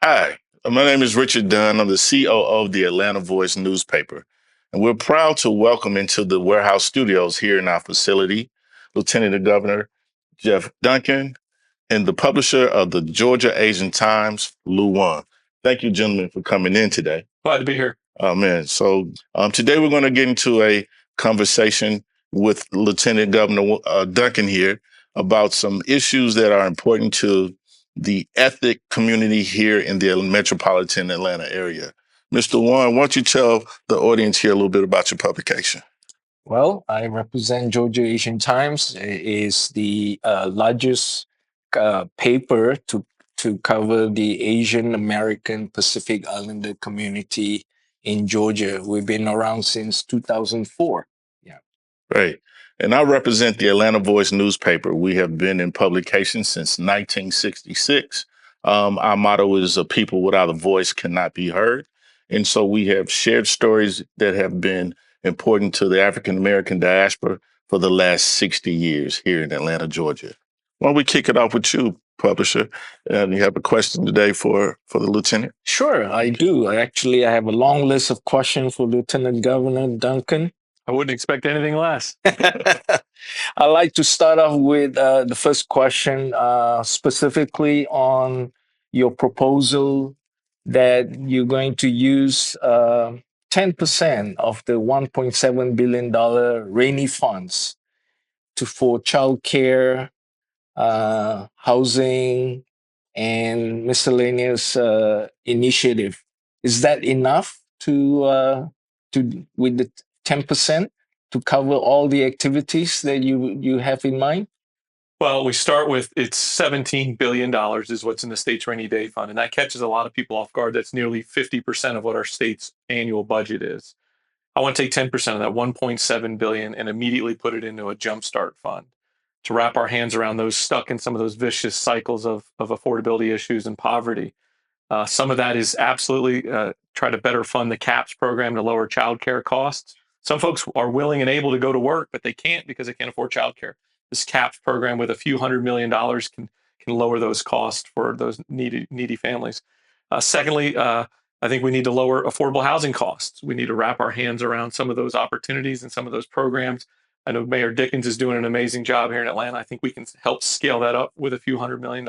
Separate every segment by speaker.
Speaker 1: Hi, my name is Richard Dunn. I'm the COO of the Atlanta Voice newspaper, and we're proud to welcome into the warehouse studios here in our facility Lieutenant Governor Geoff Duncan and the publisher of the Georgia Asian Times, Lou Wan. Thank you, gentlemen, for coming in today.
Speaker 2: Glad to be here.
Speaker 1: Oh man! So today we're going to get into a conversation with Lieutenant Governor Duncan here about some issues that are important to the ethnic community here in the metropolitan Atlanta area. Mr. Warren, why don't you tell the audience here a little bit about your publication?
Speaker 2: Well, I represent Georgia Asian Times. It is the largest paper to cover the Asian American Pacific Islander community in Georgia. We've been around since 2004. Yeah.
Speaker 1: Right. And I represent the Atlanta Voice newspaper. We have been in publication since 1966. Our motto is a people without a voice cannot be heard. And so we have shared stories that have been important to the African American diaspora for the last 60 years here in Atlanta, Georgia. Why don't we kick it off with you, publisher? And you have a question today for the lieutenant?
Speaker 2: Sure, I do. I have a long list of questions for Lieutenant Governor Duncan.
Speaker 3: I wouldn't expect anything less.
Speaker 2: I'd like to start off with the first question, specifically on your proposal that you're going to use 10% of the $1.7 billion rainy funds for childcare, housing, and miscellaneous initiative. Is that enough to with the 10% to cover all the activities that you have in mind?
Speaker 3: Well, we start with it's $17 billion is what's in the state's rainy day fund. And that catches a lot of people off guard. That's nearly 50% of what our state's annual budget is. I want to take 10% of that 1.7 billion and immediately put it into a jumpstart fund to wrap our hands around those stuck in some of those vicious cycles of affordability issues and poverty. Some of that is absolutely try to better fund the CAPS program to lower childcare costs. Some folks are willing and able to go to work, but they can't because they can't afford childcare. This CAPS program with a few $100 million can lower those costs for those needy families. Secondly, I think we need to lower affordable housing costs. We need to wrap our hands around some of those opportunities and some of those programs. I know Mayor Dickens is doing an amazing job here in Atlanta. I think we can help scale that up with a few $100 million.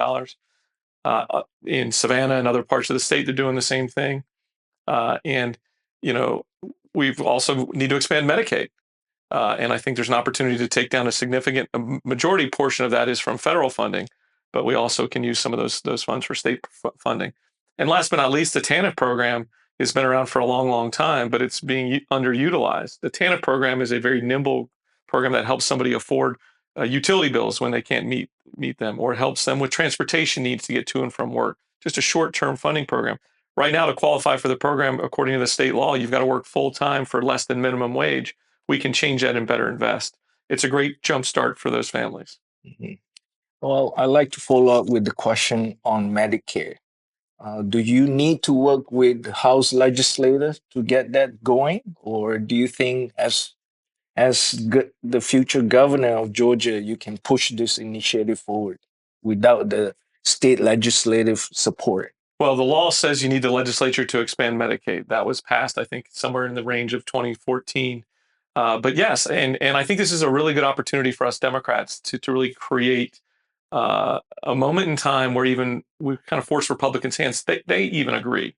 Speaker 3: In Savannah and other parts of the state, they're doing the same thing. And, you know, we've also need to expand Medicaid. And I think there's an opportunity to take down a majority portion of that is from federal funding, but we also can use some of those funds for state funding. And last but not least, the TANF program has been around for a long, long time, but it's being underutilized. The TANF program is a very nimble program that helps somebody afford utility bills when they can't meet them, or it helps them with transportation needs to get to and from work. Just a short-term funding program. Right now, to qualify for the program, according to the state law, you've got to work full-time for less than minimum wage. We can change that and better invest. It's a great jump start for those families.
Speaker 2: Mm-hmm. Well, I'd like to follow up with the question on Medicare. Do you need to work with House legislators to get that going, or do you think, the future governor of Georgia, you can push this initiative forward without the state legislative support?
Speaker 3: Well, the law says you need the legislature to expand Medicaid. That was passed, I think, somewhere in the range of 2014. But yes, and I think this is a really good opportunity for us Democrats to really create a moment in time where even we kind of force Republicans' hands. They even agree.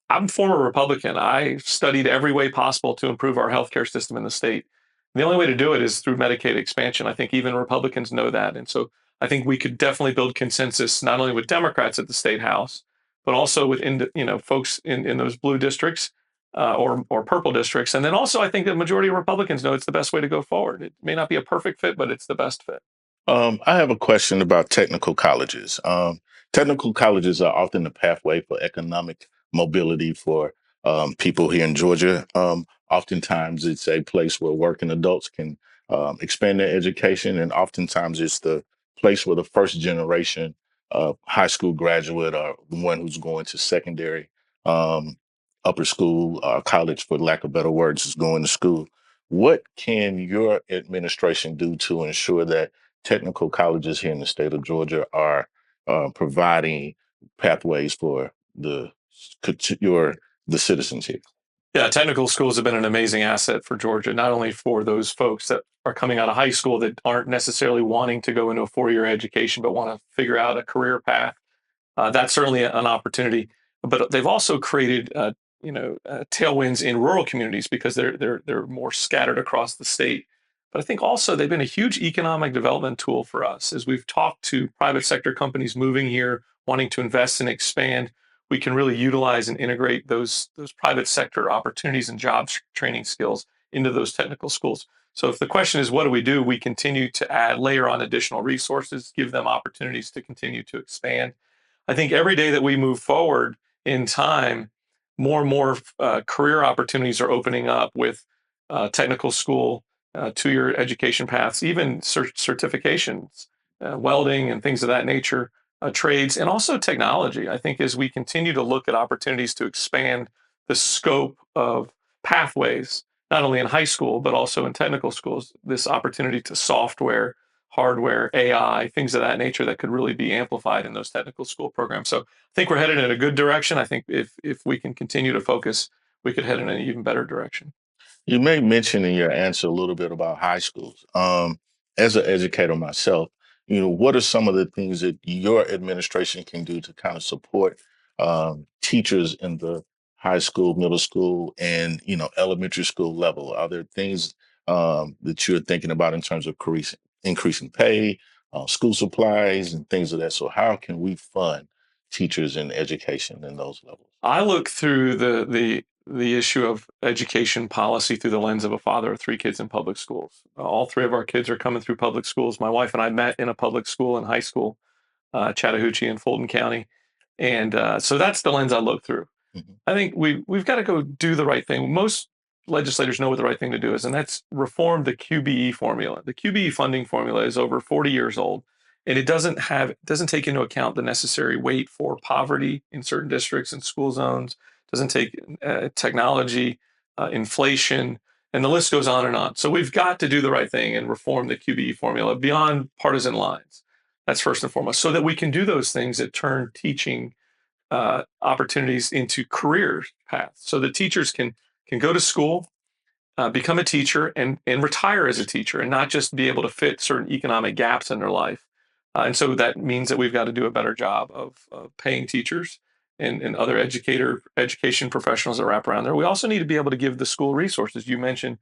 Speaker 3: I'm a former Republican. I studied every way possible to improve our healthcare system in the state. The only way to do it is through Medicaid expansion. I think even Republicans know that. And so I think we could definitely build consensus, not only with Democrats at the state house, but also with folks in those blue districts or purple districts. And then also, I think the majority of Republicans know it's the best way to go forward. It may not be a perfect fit, but it's the best fit.
Speaker 1: I have a question about technical colleges. Technical colleges are often the pathway for economic mobility for people here in Georgia. Oftentimes, it's a place where working adults can expand their education, and oftentimes, it's the place where the first generation high school graduate or the one who's going to secondary, um, upper school, college, for lack of better words, is going to school. What can your administration do to ensure that technical colleges here in the state of Georgia are providing pathways for the your the citizens here?
Speaker 3: Yeah, technical schools have been an amazing asset for Georgia, not only for those folks that are coming out of high school that aren't necessarily wanting to go into a 4-year education, but want to figure out a career path. That's certainly an opportunity. But they've also created, tailwinds in rural communities because they're more scattered across the state. But I think also they've been a huge economic development tool for us as we've talked to private sector companies moving here, wanting to invest and expand. We can really utilize and integrate those private sector opportunities and training skills into those technical schools. So if the question is, what do? We continue to layer on additional resources, give them opportunities to continue to expand. I think every day that we move forward in time, more and more career opportunities are opening up with technical school, 2-year education paths, even certifications, welding and things of that nature, trades, and also technology. I think as we continue to look at opportunities to expand the scope of pathways, not only in high school, but also in technical schools, this opportunity to software, hardware, AI, things of that nature that could really be amplified in those technical school programs. So I think we're headed in a good direction. I think if we can continue to focus, we could head in an even better direction.
Speaker 1: You may mention in your answer a little bit about high schools. As an educator myself, what are some of the things that your administration can do to kind of support teachers in the high school, middle school, and elementary school level? Are there things that you're thinking about in terms of increasing pay, school supplies, and things of that? So, how can we fund teachers in education in those levels?
Speaker 3: I look through the issue of education policy through the lens of a father of 3 kids in public schools. All 3 of our kids are coming through public schools. My wife and I met in a public school in high school, Chattahoochee in Fulton County, and so that's the lens I look through.
Speaker 1: Mhm.
Speaker 3: I think we've got to go do the right thing. Most legislators know what the right thing to do is, and that's reform the QBE formula. The QBE funding formula is over 40 years old, and it doesn't take into account the necessary weight for poverty in certain districts and school zones. Doesn't take technology, inflation, and the list goes on and on. So we've got to do the right thing and reform the QBE formula beyond partisan lines. That's first and foremost, so that we can do those things that turn teaching opportunities into career paths, so that teachers can go to school, become a teacher, and retire as a teacher, and not just be able to fit certain economic gaps in their life. And so that means that we've got to do a better job of paying teachers and other education professionals that wrap around there. We also need to be able to give the school resources. You mentioned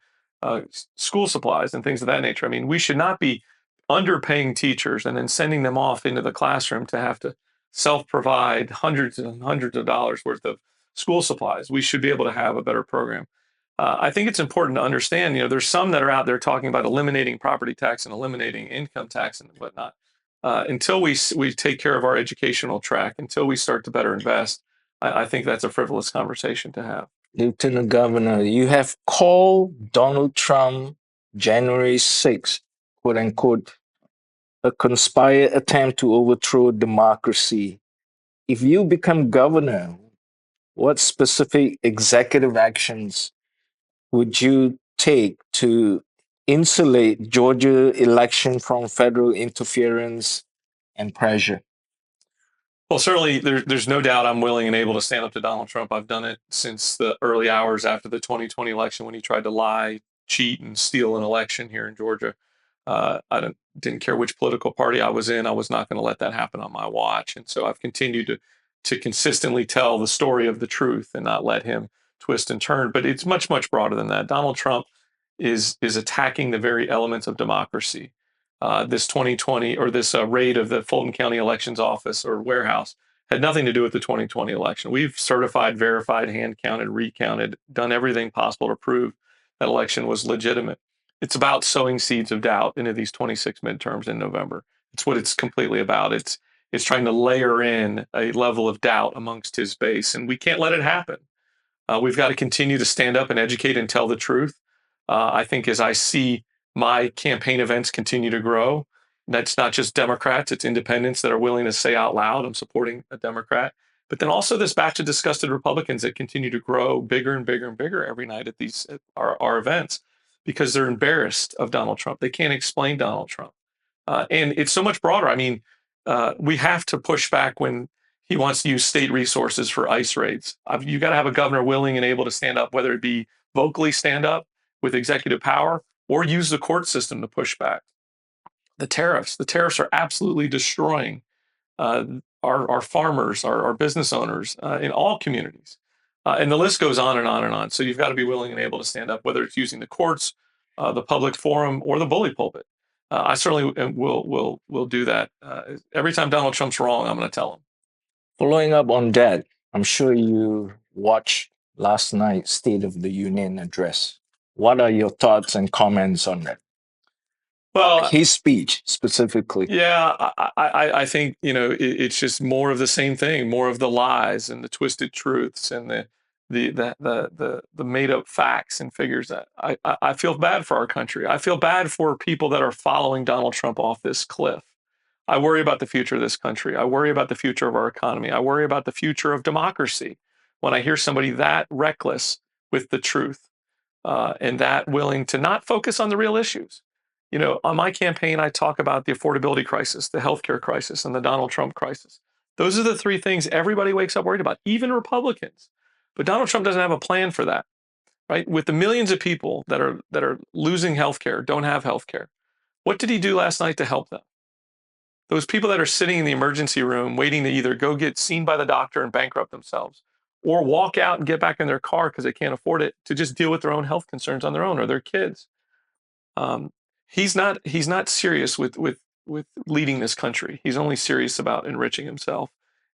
Speaker 3: school supplies and things of that nature. I mean, we should not be underpaying teachers and then sending them off into the classroom to have to self-provide hundreds and hundreds of dollars worth of school supplies. We should be able to have a better program. I think it's important to understand, there's some that are out there talking about eliminating property tax and eliminating income tax and whatnot. Until we take care of our educational track, until we start to better invest, I think that's a frivolous conversation to have.
Speaker 2: Lieutenant Governor, you have called Donald Trump January 6th, quote unquote, a conspired attempt to overthrow democracy. If you become governor, what specific executive actions would you take to insulate Georgia election from federal interference and pressure?
Speaker 3: Well, certainly there's no doubt I'm willing and able to stand up to Donald Trump. I've done it since the early hours after the 2020 election when he tried to lie, cheat, and steal an election here in Georgia. I didn't care which political party I was in. I was not going to let that happen on my watch. And so I've continued to consistently tell the story of the truth and not let him twist and turn. But it's much, much broader than that. Donald Trump is attacking the very elements of democracy. This 2020 or this raid of the Fulton County Elections Office or warehouse had nothing to do with the 2020 election. We've certified, verified, hand counted, recounted, done everything possible to prove that election was legitimate. It's about sowing seeds of doubt into these 26 midterms in November. It's what it's completely about. It's trying to layer in a level of doubt amongst his base, and we can't let it happen. We've got to continue to stand up and educate and tell the truth. I think as I see my campaign events continue to grow, that's not just Democrats, it's independents that are willing to say out loud, I'm supporting a Democrat. But then also this batch of disgusted Republicans that continue to grow bigger and bigger and bigger every night at our events because they're embarrassed of Donald Trump. They can't explain Donald Trump. And it's so much broader. I mean, we have to push back when He wants to use state resources for ICE raids. You got to have a governor willing and able to stand up, whether it be vocally stand up with executive power or use the court system to push back. The tariffs are absolutely destroying uh, our farmers, our business owners in all communities. And the list goes on and on and on. So you've got to be willing and able to stand up, whether it's using the courts, the public forum, or the bully pulpit. I certainly will do that. Every time Donald Trump's wrong, I'm going to tell him.
Speaker 2: Following up on that, I'm sure you watched last night's State of the Union address. What are your thoughts and comments on that?
Speaker 3: Well,
Speaker 2: His speech specifically.
Speaker 3: yeah, I think it's just more of the same thing, more of the lies and the twisted truths and the made up facts and figures. That I feel bad for our country. I feel bad for people that are following Donald Trump off this cliff. I worry about the future of this country. I worry about the future of our economy. I worry about the future of democracy when I hear somebody that reckless with the truth and that willing to not focus on the real issues. On my campaign, I talk about the affordability crisis, the healthcare crisis, and the Donald Trump crisis. Those are the three things everybody wakes up worried about, even Republicans. But Donald Trump doesn't have a plan for that, right? With the millions of people that are losing healthcare, don't have healthcare. What did he do last night to help them? Those people that are sitting in the emergency room waiting to either go get seen by the doctor and bankrupt themselves or walk out and get back in their car because they can't afford it to just deal with their own health concerns on their own or their kids. He's not serious with leading this country. He's only serious about enriching himself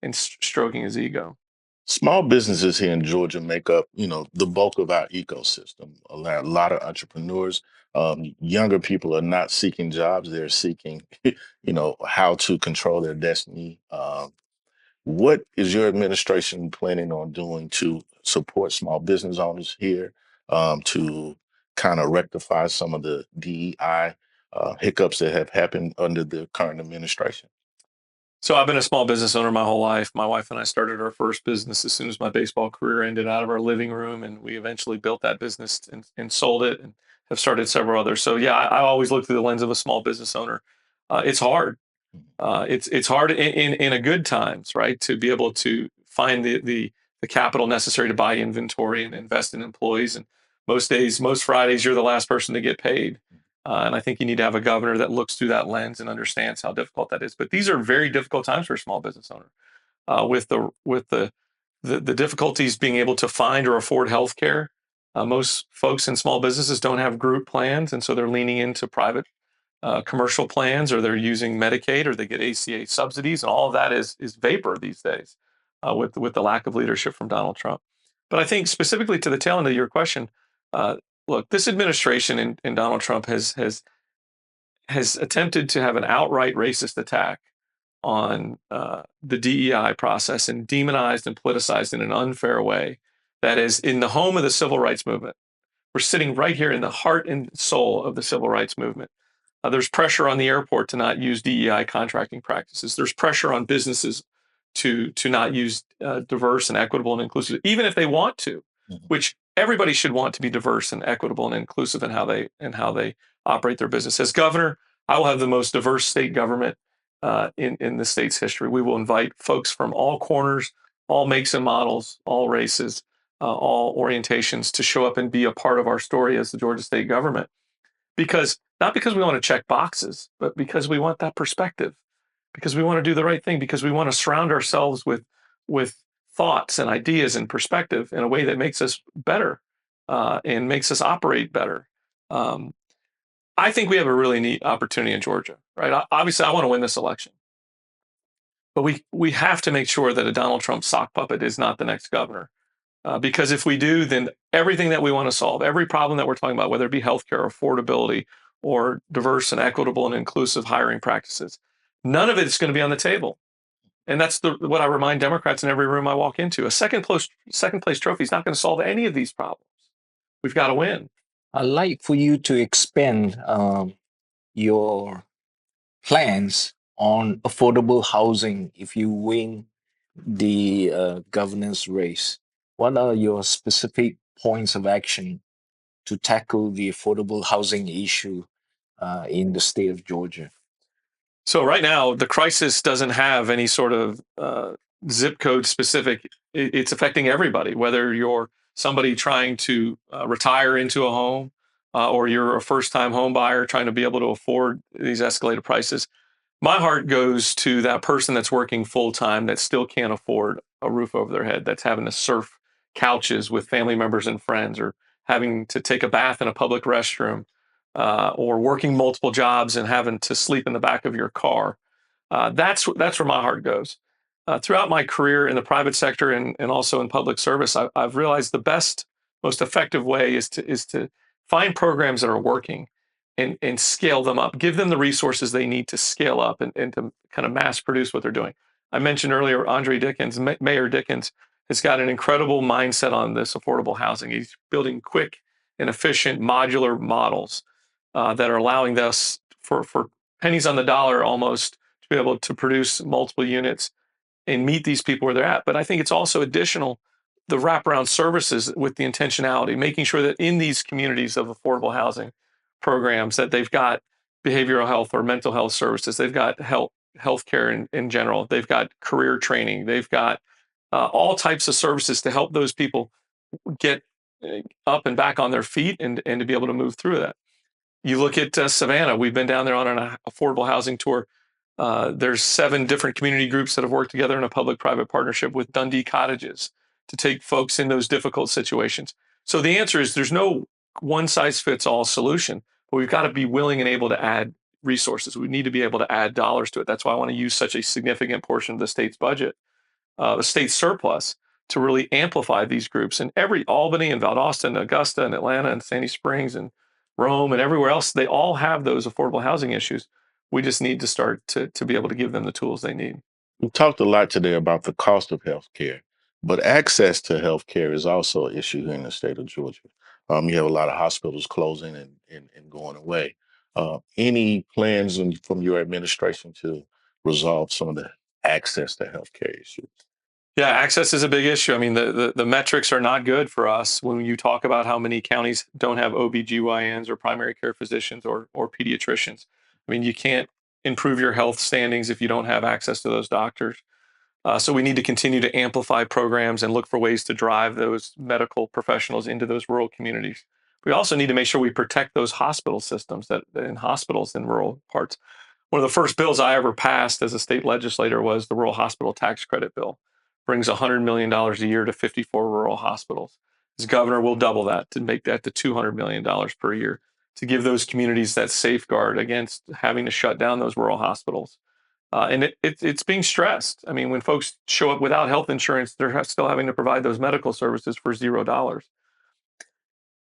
Speaker 3: and stroking his ego.
Speaker 1: Small businesses here in Georgia make up, the bulk of our ecosystem. A lot of entrepreneurs, younger people are not seeking jobs; they're seeking, how to control their destiny. What is your administration planning on doing to support small business owners here, to kind of rectify some of the DEI hiccups that have happened under the current administration?
Speaker 3: So I've been a small business owner my whole life. My wife and I started our first business as soon as my baseball career ended out of our living room, and we eventually built that business and sold it, and have started several others. So yeah, I always look through the lens of a small business owner. It's hard. It's hard in a good times, right? To be able to find the capital necessary to buy inventory and invest in employees. And most days, most Fridays, you're the last person to get paid. And I think you need to have a governor that looks through that lens and understands how difficult that is. But these are very difficult times for a small business owner, with the difficulties being able to find or afford health care. Most folks in small businesses don't have group plans, and so they're leaning into private commercial plans, or they're using Medicaid, or they get ACA subsidies, and all of that is vapor these days with the lack of leadership from Donald Trump. But I think specifically to the tail end of your question, look, this administration and Donald Trump has attempted to have an outright racist attack on the DEI process and demonized and politicized in an unfair way that is in the home of the civil rights movement. We're sitting right here in the heart and soul of the civil rights movement. There's pressure on the airport to not use DEI contracting practices. There's pressure on businesses to not use diverse and equitable and inclusive, even if they want to, which everybody should want to be diverse and equitable and inclusive in how they operate their business. As governor, I will have the most diverse state government in the state's history. We will invite folks from all corners, all makes and models, all races, all orientations to show up and be a part of our story as the Georgia state government. Not because we want to check boxes, but because we want that perspective, because we want to do the right thing, because we want to surround ourselves with thoughts and ideas and perspective in a way that makes us better and makes us operate better. I think we have a really neat opportunity in Georgia, right? Obviously, I want to win this election, but we have to make sure that a Donald Trump sock puppet is not the next governor. Because if we do, then everything that we want to solve, every problem that we're talking about, whether it be healthcare, affordability, or diverse and equitable and inclusive hiring practices, none of it is going to be on the table. And that's what I remind Democrats in every room I walk into. A second place trophy is not going to solve any of these problems. We've got to win.
Speaker 2: I'd like for you to expand your plans on affordable housing if you win the governance race. What are your specific points of action to tackle the affordable housing issue in the state of Georgia?
Speaker 3: So right now, the crisis doesn't have any sort of zip code specific. It's affecting everybody, whether you're somebody trying to retire into a home, or you're a first time home buyer trying to be able to afford these escalated prices. My heart goes to that person that's working full time that still can't afford a roof over their head, that's having to surf couches with family members and friends, or having to take a bath in a public restroom, or working multiple jobs and having to sleep in the back of your car. That's where my heart goes. Throughout my career in the private sector and also in public service, I've realized the best, most effective way is to find programs that are working and scale them up, give them the resources they need to scale up and to kind of mass produce what they're doing. I mentioned earlier, Andre Dickens, Mayor Dickens, has got an incredible mindset on this affordable housing. He's building quick and efficient modular models that are allowing us for pennies on the dollar almost to be able to produce multiple units and meet these people where they're at. But I think it's also additional the wraparound services with the intentionality, making sure that in these communities of affordable housing programs that they've got behavioral health or mental health services, they've got healthcare in general, they've got career training, they've got all types of services to help those people get up and back on their feet and to be able to move through that. You look at Savannah. We've been down there on an affordable housing tour. There's 7 different community groups that have worked together in a public-private partnership with Dundee Cottages to take folks in those difficult situations. So the answer is there's no one-size-fits-all solution, but we've got to be willing and able to add resources. We need to be able to add dollars to it. That's why I want to use such a significant portion of the state's budget, the state surplus, to really amplify these groups. And every Albany and Valdosta and Augusta and Atlanta and Sandy Springs and Rome and everywhere else, they all have those affordable housing issues. We just need to start to be able to give them the tools they need.
Speaker 1: We talked a lot today about the cost of healthcare, but access to healthcare is also an issue here in the state of Georgia. You have a lot of hospitals closing and going away. Any plans from your administration to resolve some of the access to healthcare issues?
Speaker 3: Yeah, access is a big issue. I mean, the metrics are not good for us when you talk about how many counties don't have OBGYNs or primary care physicians or pediatricians. I mean, you can't improve your health standings if you don't have access to those doctors. So we need to continue to amplify programs and look for ways to drive those medical professionals into those rural communities. We also need to make sure we protect those hospital systems that in hospitals in rural parts. One of the first bills I ever passed as a state legislator was the Rural Hospital Tax Credit Bill. Brings $100 million a year to 54 rural hospitals. As governor, we'll double that to make that to $200 million per year to give those communities that safeguard against having to shut down those rural hospitals. And it's being stressed. I mean, when folks show up without health insurance, they're still having to provide those medical services for $0.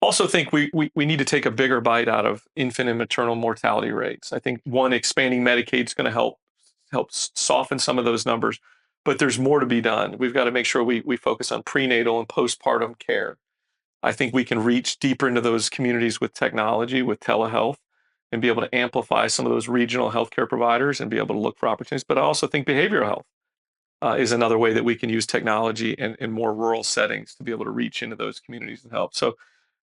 Speaker 3: Also think we need to take a bigger bite out of infant and maternal mortality rates. I think one, expanding Medicaid is going to help soften some of those numbers, but there's more to be done. We've got to make sure we focus on prenatal and postpartum care. I think we can reach deeper into those communities with technology, with telehealth, and be able to amplify some of those regional healthcare providers and be able to look for opportunities. But I also think behavioral health is another way that we can use technology in more rural settings to be able to reach into those communities and help. So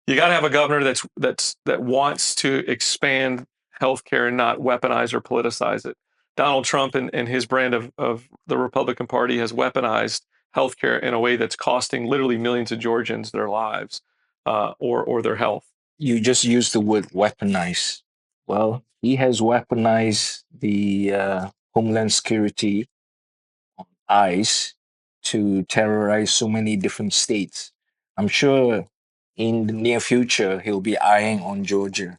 Speaker 3: you got to have a governor that wants to expand healthcare and not weaponize or politicize it. Donald Trump and his brand of the Republican Party has weaponized healthcare in a way that's costing literally millions of Georgians their lives or their health.
Speaker 2: You just used the word weaponize. Well, he has weaponized the Homeland Security ICE to terrorize so many different states. I'm sure in the near future he'll be eyeing on Georgia.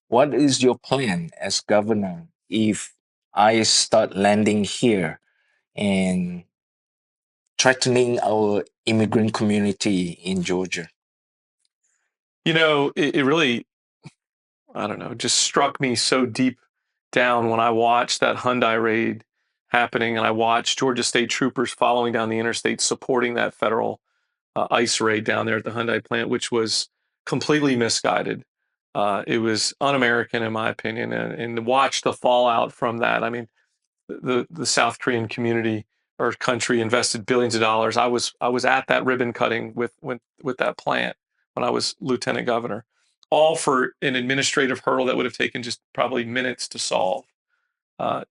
Speaker 2: What is your plan as governor if ICE start landing here and threatening our immigrant community in Georgia?
Speaker 3: You know, it really, I don't know, just struck me so deep down when I watched that Hyundai raid happening and I watched Georgia State troopers following down the interstate supporting that federal ICE raid down there at the Hyundai plant, which was completely misguided. It was un-American, in my opinion, and to watch the fallout from that. I mean, the South Korean community or country invested billions of dollars. I was at that ribbon cutting with that plant when I was lieutenant governor, all for an administrative hurdle that would have taken just probably minutes to solve. Uh,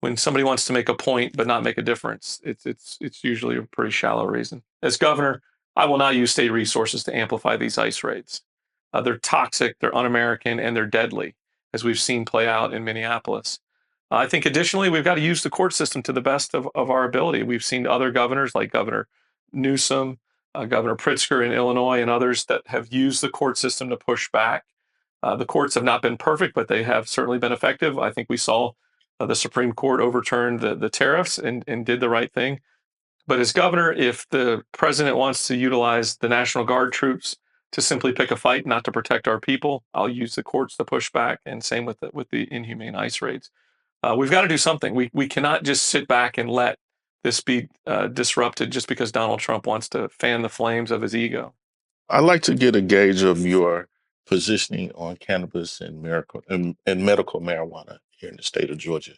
Speaker 3: when somebody wants to make a point but not make a difference, it's usually a pretty shallow reason. As governor, I will not use state resources to amplify these ICE raids. They're toxic, they're un-American, and they're deadly, as we've seen play out in Minneapolis. I think additionally, we've got to use the court system to the best of our ability. We've seen other governors like Governor Newsom, Governor Pritzker in Illinois, and others that have used the court system to push back. The courts have not been perfect, but they have certainly been effective. I think we saw the Supreme Court overturned the tariffs and did the right thing. But as governor, if the president wants to utilize the National Guard troops to simply pick a fight, not to protect our people, I'll use the courts to push back. And same with the inhumane ICE raids. We've got to do something. We cannot just sit back and let this be disrupted just because Donald Trump wants to fan the flames of his ego.
Speaker 1: I'd like to get a gauge of your positioning on cannabis and medical marijuana here in the state of Georgia.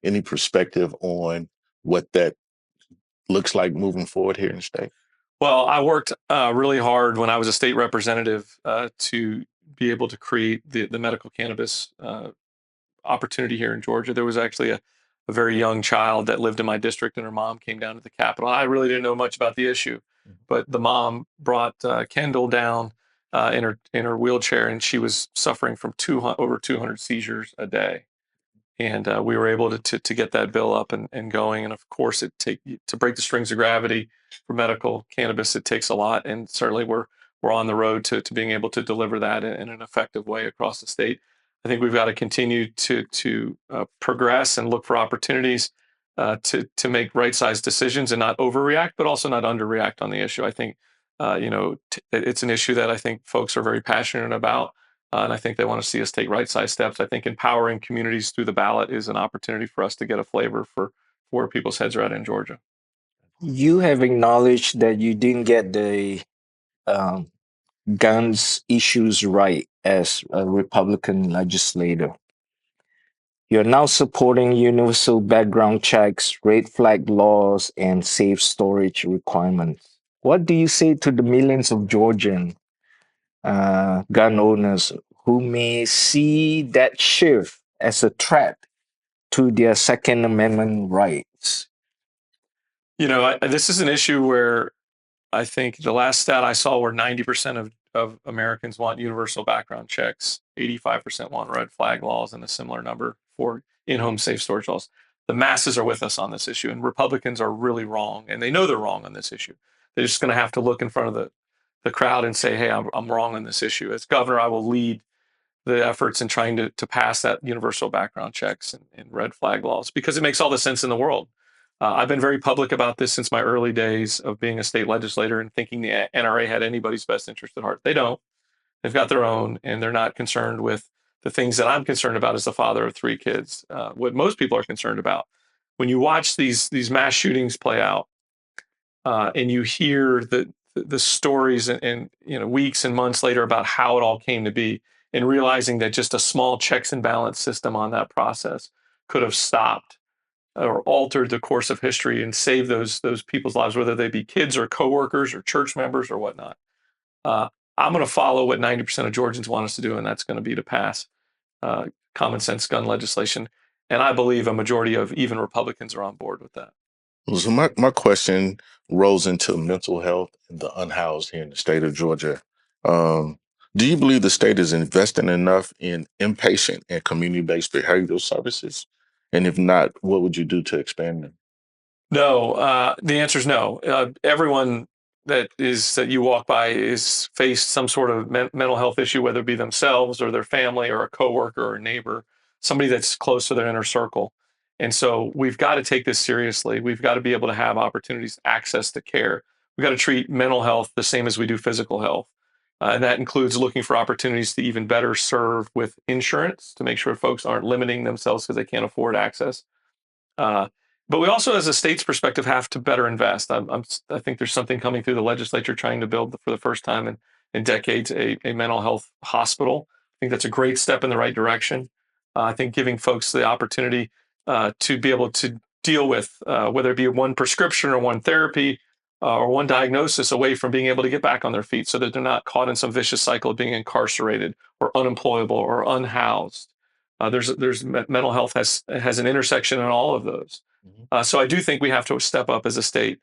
Speaker 1: Any perspective on what that looks like moving forward here in the state?
Speaker 3: Well, I worked really hard when I was a state representative to be able to create the medical cannabis opportunity here in Georgia. There was actually a very young child that lived in my district, and her mom came down to the Capitol. I really didn't know much about the issue, but the mom brought Kendall down in her wheelchair, and she was suffering from over 200 seizures a day. And we were able to get that bill up and going. And of course, to break the strings of gravity for medical cannabis, it takes a lot. And certainly, we're on the road to being able to deliver that in an effective way across the state. I think we've got to continue to progress and look for opportunities to make right-sized decisions and not overreact, but also not underreact on the issue. I think it's an issue that I think folks are very passionate about. And I think they want to see us take right-sized steps. I think empowering communities through the ballot is an opportunity for us to get a flavor for where people's heads are at in Georgia.
Speaker 2: You have acknowledged that you didn't get the um, guns issues right as a Republican legislator. You're now supporting universal background checks, red flag laws, and safe storage requirements. What do you say to the millions of Georgian gun owners who may see that shift as a threat to their Second Amendment rights?
Speaker 3: This is an issue where I think the last stat I saw where 90% of Americans want universal background checks, 85% want red flag laws, and a similar number for in-home safe storage laws. The masses are with us on this issue, and Republicans are really wrong, and they know they're wrong on this issue. They're just going to have to look in front of the crowd and say, hey, I'm wrong on this issue. As governor, I will lead the efforts in trying to pass that universal background checks and red flag laws because it makes all the sense in the world. I've been very public about this since my early days of being a state legislator and thinking the NRA had anybody's best interest at heart. They don't. They've got their own, and they're not concerned with the things that I'm concerned about as the father of 3 kids. What most people are concerned about. When you watch these mass shootings play out, and you hear the stories and weeks and months later about how it all came to be, and realizing that just a small checks and balance system on that process could have stopped or altered the course of history and saved those people's lives, whether they be kids or coworkers or church members or whatnot. I'm going to follow what 90% of Georgians want us to do, and that's going to be to pass common sense gun legislation. And I believe a majority of even Republicans are on board with that.
Speaker 1: So my question rolls into mental health and the unhoused here in the state of Georgia. Um, do you believe the state is investing enough in inpatient and community-based behavioral services? And if not, what would you do to expand them?
Speaker 3: No, the answer is no. Everyone that you walk by is faced some sort of mental health issue, whether it be themselves or their family or a coworker or a neighbor, somebody that's close to their inner circle. And so we've got to take this seriously. We've got to be able to have opportunities, access to care. We've got to treat mental health the same as we do physical health. And that includes looking for opportunities to even better serve with insurance to make sure folks aren't limiting themselves because they can't afford access. But we also, as a state's perspective, have to better invest. I think there's something coming through the legislature trying to build for the first time in decades a mental health hospital. I think that's a great step in the right direction. I think giving folks the opportunity to be able to deal with whether it be one prescription or one therapy or one diagnosis away from being able to get back on their feet so that they're not caught in some vicious cycle of being incarcerated or unemployable or unhoused. Mental health has an intersection in all of those. So I do think we have to step up as a state.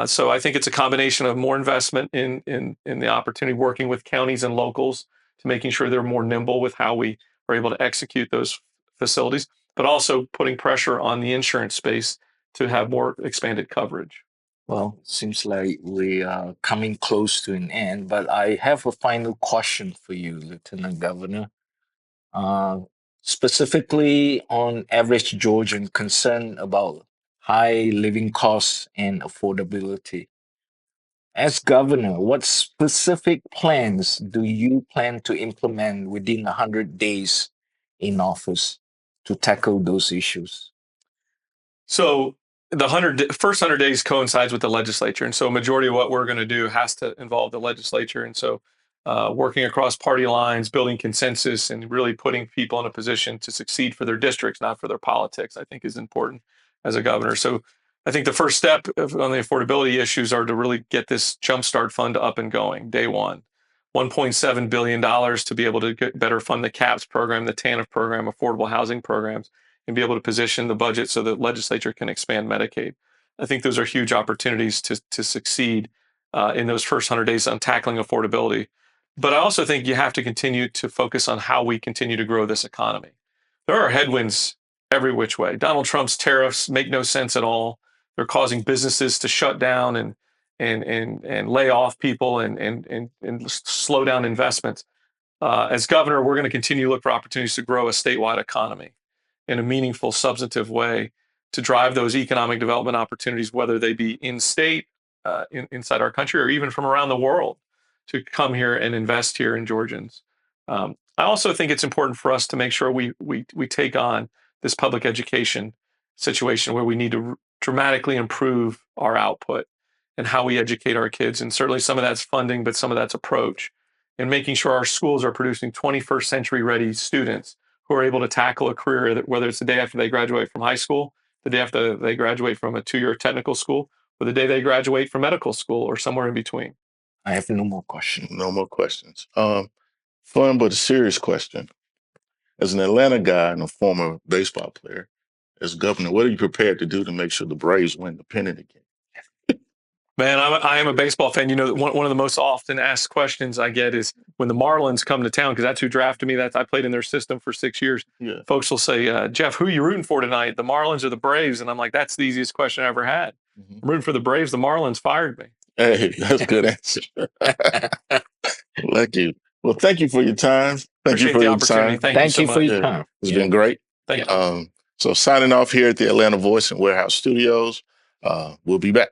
Speaker 3: So I think it's a combination of more investment in the opportunity, working with counties and locals to making sure they're more nimble with how we are able to execute those facilities, but also putting pressure on the insurance space to have more expanded coverage.
Speaker 2: Well, seems like we are coming close to an end, but I have a final question for you, Lieutenant Governor. Uh, Specifically on average Georgian concern about high living costs and affordability. As governor, what specific plans do you plan to implement within 100 days in office to tackle those issues?
Speaker 3: So the first 100 days coincides with the legislature. And so a majority of what we're going to do has to involve the legislature. And so working across party lines, building consensus, and really putting people in a position to succeed for their districts, not for their politics, I think is important as a governor. So I think the first step on the affordability issues are to really get this Jumpstart Fund up and going day one. $1.7 billion to be able to better fund the CAPS program, the TANF program, affordable housing programs, and be able to position the budget so the legislature can expand Medicaid. I think those are huge opportunities to succeed in those first 100 days on tackling affordability. But I also think you have to continue to focus on how we continue to grow this economy. There are headwinds every which way. Donald Trump's tariffs make no sense at all. They're causing businesses to shut down and lay off people and slow down investments. As governor, we're going to continue to look for opportunities to grow a statewide economy in a meaningful, substantive way to drive those economic development opportunities, whether they be in state, inside our country, or even from around the world, to come here and invest here in Georgians. I also think it's important for us to make sure we take on this public education situation where we need to dramatically improve our output and how we educate our kids. And certainly some of that's funding, but some of that's approach, and making sure our schools are producing 21st century ready students who are able to tackle a career, that whether it's the day after they graduate from high school, the day after they graduate from a 2-year technical school, or the day they graduate from medical school, or somewhere in between.
Speaker 2: I have no more questions.
Speaker 1: No more questions. Fun but a serious question. As an Atlanta guy and a former baseball player, as governor, what are you prepared to do to make sure the Braves win the pennant again?
Speaker 3: Man, I am a baseball fan. You know, one of the most often asked questions I get is when the Marlins come to town, because that's who drafted me. I played in their system for 6 years.
Speaker 1: Yeah.
Speaker 3: Folks will say, Geoff, who are you rooting for tonight, the Marlins or the Braves? And I'm like, that's the easiest question I ever had.
Speaker 1: Mm-hmm.
Speaker 3: I'm rooting for the Braves. The Marlins fired me.
Speaker 1: Hey, that's a good answer. Thank you. Well, thank you for your time. Thank
Speaker 3: Appreciate
Speaker 1: you for
Speaker 3: the
Speaker 1: your
Speaker 3: opportunity.
Speaker 1: time.
Speaker 3: Thank you so
Speaker 2: for
Speaker 3: much.
Speaker 2: your time.
Speaker 1: It's been great.
Speaker 3: Thank you.
Speaker 1: So signing off here at the Atlanta Voice and Warehouse Studios. We'll be back.